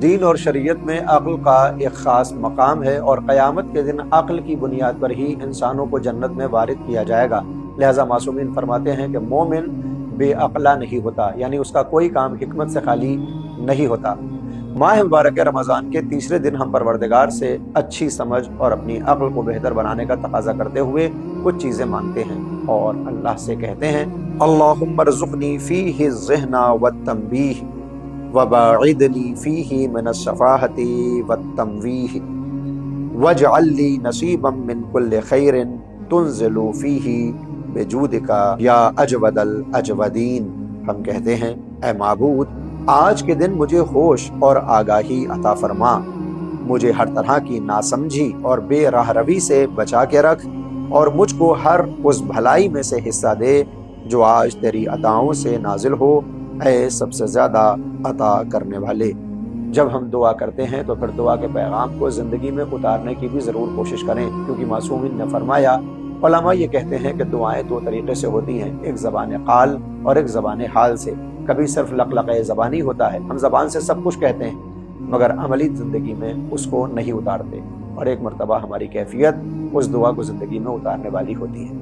दीन और शरीयत में अक्ल का एक ख़ास मकाम है और क़यामत के दिन अक्ल की बुनियाद पर ही इंसानों को जन्नत में वारिद किया जाएगा। लिहाजा मासूमीन फरमाते हैं कि मोमिन बेअक्ला नहीं होता, यानी उसका कोई काम हिकमत से खाली नहीं होता। माह मुबारक रमज़ान के तीसरे दिन हम परवरदिगार से अच्छी समझ और अपनी अक्ल को बेहतर बनाने का तकाजा करते हुए कुछ चीज़ें मांगते हैं और अल्लाह से कहते हैं, अल्लाहुम्मा रज़ुक़नी फ़ीहि ज़िहना वत्तंबीह वबाइदनी फ़ीहि मिनश्शफ़ाहति वत्तमवीह वजअल ली नसीबम मिन कुल्लि खैरिन तुनज़िलु फ़ीहि बिजूदिका या अजवदल अजवदीन। हम कहते हैं, ऐ माबूद, आज के दिन मुझे होश और आगाही अता फरमा, मुझे हर तरह की नासमझी और बेराहरवी से बचा के रख और मुझको हर उस भलाई में से हिस्सा दे जो आज तेरी अताओं से नाजिल हो, ऐ सबसे ज़्यादा अता करने वाले। जब हम दुआ करते हैं तो फिर दुआ के पैगाम को ज़िंदगी में उतारने की भी ज़रूर कोशिश करें, क्योंकि मासूमीन ने फरमाया, उलमा ये कहते हैं कि दुआएं दो तरीक़े से होती हैं, एक ज़बान क़ाल और एक ज़बान हाल से। कभी सिर्फ लक़लक़े ज़बानी होता है, हम ज़बान से सब कुछ कहते हैं मगर अमली ज़िंदगी में उसको नहीं उतारते, और एक मरतबा हमारी कैफियत उस दुआ को ज़िंदगी में उतारने वाली होती है।